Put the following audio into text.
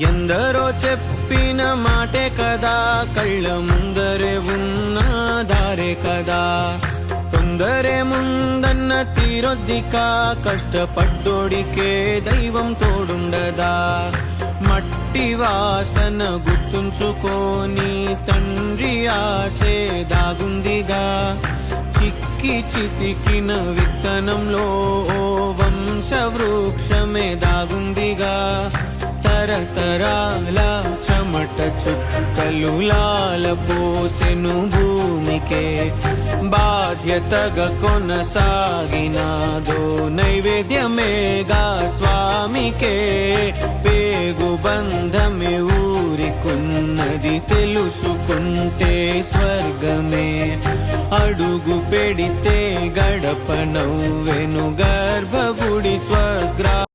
ఎందరో చెప్పిన మాటే కదా, కళ్ళ ముందరే ఉన్న దారే కదా. తొందరే ముందన్న తీరొద్దిక, కష్టపడ్డోడికే దైవం తోడుండదా. మట్టి వాసన గుర్తుంచుకోని తండ్రి ఆసే దాగుందిగా. చిక్కి చితికిన విత్తనంలో ఓ వంశవృక్షమే దాగుందిగా. తరతరాల చెమట చుక్కలు లాలపోసెను భూమికే. బాధ్యతగా కొనసాగినాదో నైవేద్యమేగా స్వామికే. పేగు బంధమే ఊరికున్నది తెలుసుకుంటే స్వర్గమే. అడుగు పెడితే గడప నవ్వెను గర్భగుడి స్వగ్రా